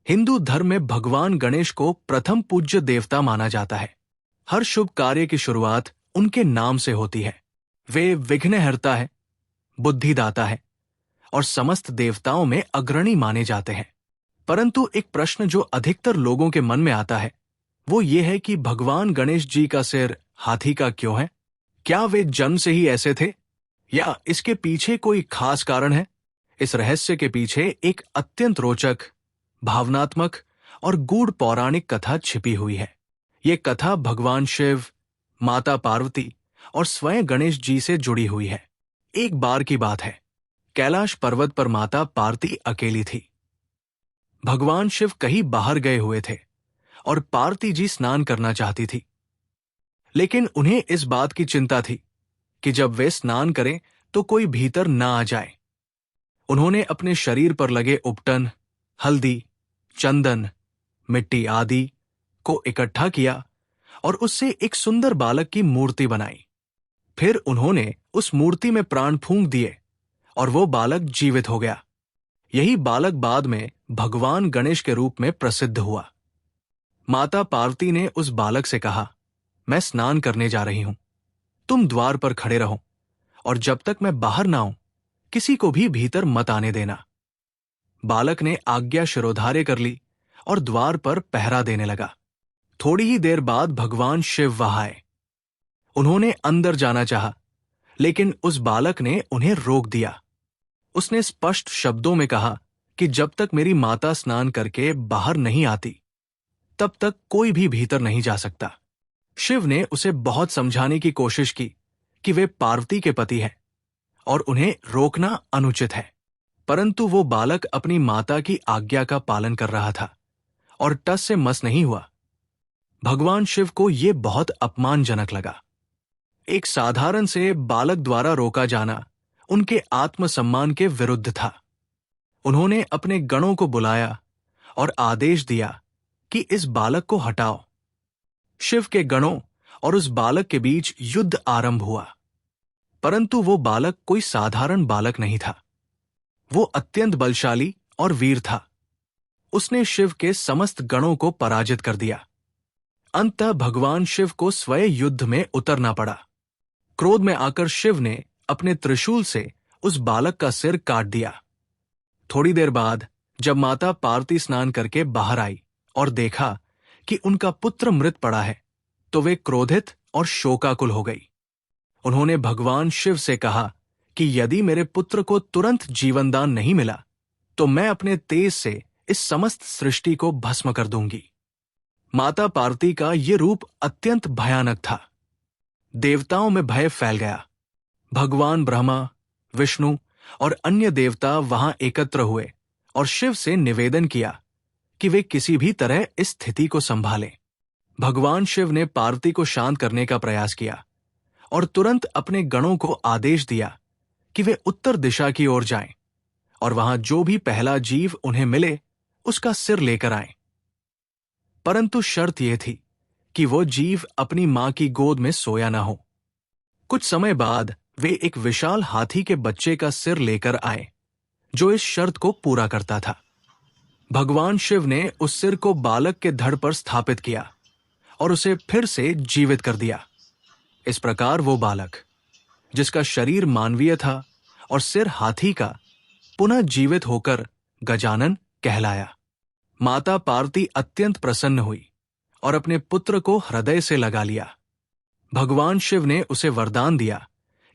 हिंदू धर्म में भगवान गणेश को प्रथम पूज्य देवता माना जाता है। हर शुभ कार्य की शुरुआत उनके नाम से होती है। वे विघ्नहर्ता है, बुद्धिदाता है और समस्त देवताओं में अग्रणी माने जाते हैं। परंतु एक प्रश्न जो अधिकतर लोगों के मन में आता है वो ये है कि भगवान गणेश जी का सिर हाथी का क्यों है? क्या वे जन्म से ही ऐसे थे या इसके पीछे कोई खास कारण है? इस रहस्य के पीछे एक अत्यंत रोचक, भावनात्मक और गूढ़ पौराणिक कथा छिपी हुई है। ये कथा भगवान शिव, माता पार्वती और स्वयं गणेश जी से जुड़ी हुई है। एक बार की बात है, कैलाश पर्वत पर माता पार्वती अकेली थी। भगवान शिव कहीं बाहर गए हुए थे और पार्वती जी स्नान करना चाहती थी, लेकिन उन्हें इस बात की चिंता थी कि जब वे स्नान करें तो कोई भीतर ना आ जाए। उन्होंने अपने शरीर पर लगे उपटन, हल्दी, चंदन, मिट्टी आदि को इकट्ठा किया और उससे एक सुंदर बालक की मूर्ति बनाई। फिर उन्होंने उस मूर्ति में प्राण फूंक दिए और वो बालक जीवित हो गया। यही बालक बाद में भगवान गणेश के रूप में प्रसिद्ध हुआ। माता पार्वती ने उस बालक से कहा, मैं स्नान करने जा रही हूं, तुम द्वार पर खड़े रहो और जब तक मैं बाहर ना आऊं किसी को भी भीतर मत आने देना। बालक ने आज्ञा शिरोधार्य कर ली और द्वार पर पहरा देने लगा। थोड़ी ही देर बाद भगवान शिव वहां आए। उन्होंने अंदर जाना चाहा, लेकिन उस बालक ने उन्हें रोक दिया। उसने स्पष्ट शब्दों में कहा कि जब तक मेरी माता स्नान करके बाहर नहीं आती तब तक कोई भी भीतर नहीं जा सकता। शिव ने उसे बहुत समझाने की कोशिश की कि वे पार्वती के पति हैं और उन्हें रोकना अनुचित है, परंतु वो बालक अपनी माता की आज्ञा का पालन कर रहा था और टस से मस नहीं हुआ। भगवान शिव को यह बहुत अपमानजनक लगा। एक साधारण से बालक द्वारा रोका जाना उनके आत्मसम्मान के विरुद्ध था। उन्होंने अपने गणों को बुलाया और आदेश दिया कि इस बालक को हटाओ। शिव के गणों और उस बालक के बीच युद्ध आरंभ हुआ, परंतु वो बालक कोई साधारण बालक नहीं था। वो अत्यंत बलशाली और वीर था। उसने शिव के समस्त गणों को पराजित कर दिया। अंततः भगवान शिव को स्वयं युद्ध में उतरना पड़ा। क्रोध में आकर शिव ने अपने त्रिशूल से उस बालक का सिर काट दिया। थोड़ी देर बाद जब माता पार्वती स्नान करके बाहर आई और देखा कि उनका पुत्र मृत पड़ा है तो वे क्रोधित और शोकाकुल हो गई। उन्होंने भगवान शिव से कहा कि यदि मेरे पुत्र को तुरंत जीवनदान नहीं मिला तो मैं अपने तेज से इस समस्त सृष्टि को भस्म कर दूंगी। माता पार्वती का ये रूप अत्यंत भयानक था। देवताओं में भय फैल गया। भगवान ब्रह्मा, विष्णु और अन्य देवता वहां एकत्र हुए और शिव से निवेदन किया कि वे किसी भी तरह इस स्थिति को संभालें। भगवान शिव ने पार्वती को शांत करने का प्रयास किया और तुरंत अपने गणों को आदेश दिया कि वे उत्तर दिशा की ओर जाएं और वहां जो भी पहला जीव उन्हें मिले उसका सिर लेकर आएं। परंतु शर्त यह थी कि वो जीव अपनी मां की गोद में सोया न हो। कुछ समय बाद वे एक विशाल हाथी के बच्चे का सिर लेकर आए जो इस शर्त को पूरा करता था। भगवान शिव ने उस सिर को बालक के धड़ पर स्थापित किया और उसे फिर से जीवित कर दिया। इस प्रकार वो बालक, जिसका शरीर मानवीय था और सिर हाथी का, पुनः जीवित होकर गजानन कहलाया। माता पार्वती अत्यंत प्रसन्न हुई और अपने पुत्र को हृदय से लगा लिया। भगवान शिव ने उसे वरदान दिया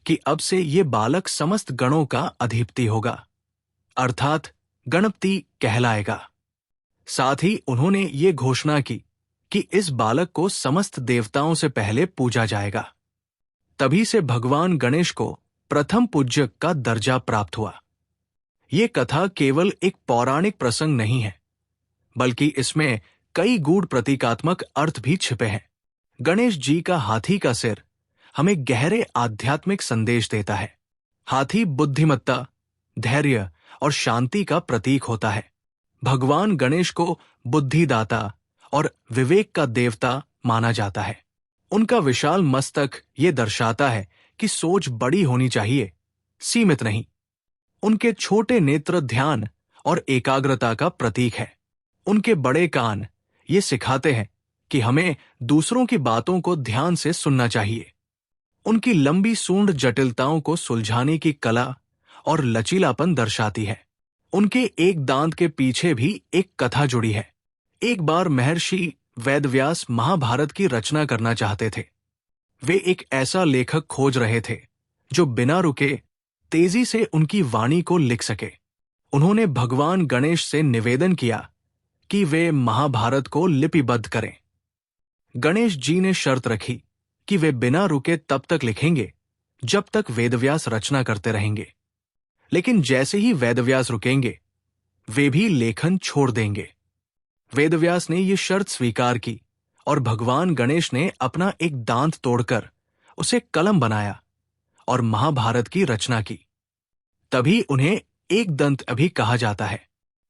कि अब से ये बालक समस्त गणों का अधिपति होगा, अर्थात गणपति कहलाएगा। साथ ही उन्होंने ये घोषणा की कि इस बालक को समस्त देवताओं से पहले पूजा जाएगा। तभी से भगवान गणेश को प्रथम पूज्य का दर्जा प्राप्त हुआ। ये कथा केवल एक पौराणिक प्रसंग नहीं है, बल्कि इसमें कई गूढ़ प्रतीकात्मक अर्थ भी छिपे हैं। गणेश जी का हाथी का सिर हमें गहरे आध्यात्मिक संदेश देता है। हाथी बुद्धिमत्ता, धैर्य और शांति का प्रतीक होता है। भगवान गणेश को बुद्धिदाता और विवेक का देवता माना जाता है। उनका विशाल मस्तक ये दर्शाता है कि सोच बड़ी होनी चाहिए, सीमित नहीं। उनके छोटे नेत्र ध्यान और एकाग्रता का प्रतीक है। उनके बड़े कान ये सिखाते हैं कि हमें दूसरों की बातों को ध्यान से सुनना चाहिए। उनकी लंबी सूंड जटिलताओं को सुलझाने की कला और लचीलापन दर्शाती है। उनके एक दांत के पीछे भी एक कथा जुड़ी है। एक बार महर्षि वेदव्यास महाभारत की रचना करना चाहते थे। वे एक ऐसा लेखक खोज रहे थे जो बिना रुके तेजी से उनकी वाणी को लिख सके। उन्होंने भगवान गणेश से निवेदन किया कि वे महाभारत को लिपिबद्ध करें। गणेश जी ने शर्त रखी कि वे बिना रुके तब तक लिखेंगे जब तक वेदव्यास रचना करते रहेंगे। लेकिन जैसे ही वेदव्यास रुकेंगे, वे भी लेखन छोड़ देंगे। वेदव्यास ने यह शर्त स्वीकार की और भगवान गणेश ने अपना एक दांत तोड़कर उसे कलम बनाया और महाभारत की रचना की। तभी उन्हें एक दंत अभी कहा जाता है।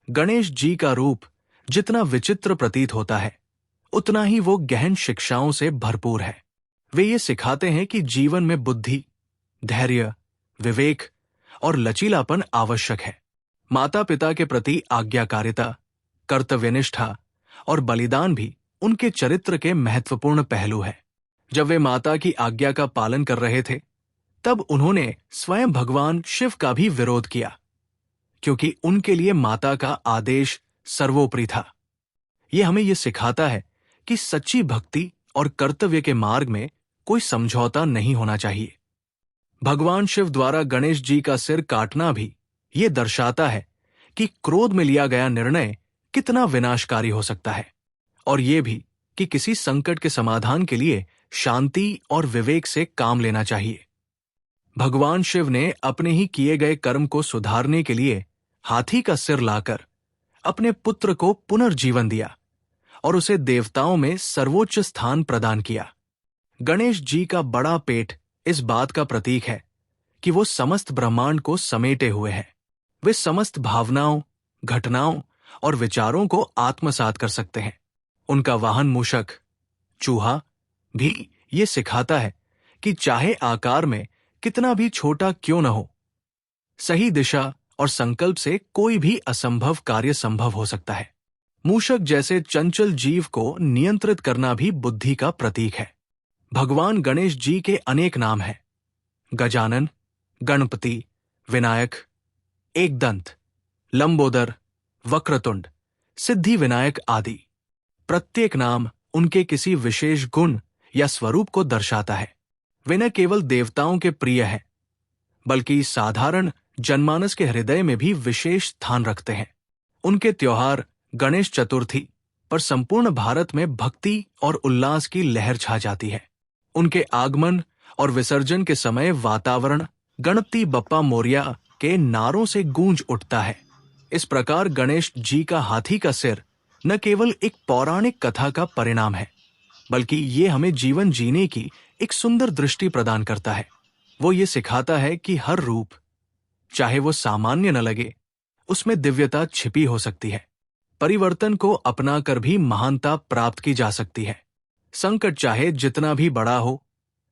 गणेश जी का रूप जितना विचित्र प्रतीत होता है, उतना ही वो गहन शिक्षाओं से भरपूर है। वे ये सिखाते हैं कि जीवन में बुद्धि, धैर्य, विवेक और लचीलापन आवश्यक है। माता पिता के प्रति आज्ञाकारिता, कर्तव्यनिष्ठा और बलिदान भी उनके चरित्र के महत्वपूर्ण पहलू हैं। जब वे माता की आज्ञा का पालन कर रहे थे, तब उन्होंने स्वयं भगवान शिव का भी विरोध किया, क्योंकि उनके लिए माता का आदेश सर्वोपरि था। यह हमें यह सिखाता है कि सच्ची भक्ति और कर्तव्य के मार्ग में कोई समझौता नहीं होना चाहिए। भगवान शिव द्वारा गणेश जी का सिर काटना भी ये दर्शाता है कि क्रोध में लिया गया निर्णय कितना विनाशकारी हो सकता है, और ये भी कि किसी संकट के समाधान के लिए शांति और विवेक से काम लेना चाहिए। भगवान शिव ने अपने ही किए गए कर्म को सुधारने के लिए हाथी का सिर लाकर अपने पुत्र को पुनर्जीवन दिया और उसे देवताओं में सर्वोच्च स्थान प्रदान किया। गणेश जी का बड़ा पेट इस बात का प्रतीक है कि वो समस्त ब्रह्मांड को समेटे हुए हैं। वे समस्त भावनाओं, घटनाओं और विचारों को आत्मसात कर सकते हैं। उनका वाहन मूषक, चूहा भी ये सिखाता है कि चाहे आकार में कितना भी छोटा क्यों न हो, सही दिशा और संकल्प से कोई भी असंभव कार्य संभव हो सकता है। मूषक जैसे चंचल जीव को नियंत्रित करना भी बुद्धि का प्रतीक है। भगवान गणेश जी के अनेक नाम हैं: गजानन, गणपति, विनायक, एकदंत, लंबोदर, वक्रतुंड, सिद्धि विनायक आदि। प्रत्येक नाम उनके किसी विशेष गुण या स्वरूप को दर्शाता है। वे न केवल देवताओं के प्रिय हैं, बल्कि साधारण जनमानस के हृदय में भी विशेष स्थान रखते हैं। उनके त्योहार गणेश चतुर्थी पर संपूर्ण भारत में भक्ति और उल्लास की लहर छा जाती है। उनके आगमन और विसर्जन के समय वातावरण गणपति बप्पा मोरिया के नारों से गूंज उठता है। इस प्रकार गणेश जी का हाथी का सिर न केवल एक पौराणिक कथा का परिणाम है, बल्कि ये हमें जीवन जीने की एक सुंदर दृष्टि प्रदान करता है। वो ये सिखाता है कि हर रूप, चाहे वो सामान्य न लगे, उसमें दिव्यता छिपी हो सकती है। परिवर्तन को अपनाकर भी महानता प्राप्त की जा सकती है। संकट चाहे जितना भी बड़ा हो,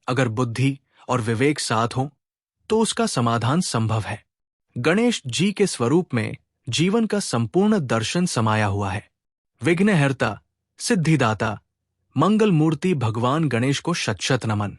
अगर बुद्धि और विवेक साथ हो तो उसका समाधान संभव है। गणेश जी के स्वरूप में जीवन का संपूर्ण दर्शन समाया हुआ है। विघ्नहर्ता, सिद्धिदाता, मंगल मूर्ति भगवान गणेश को शत शत नमन।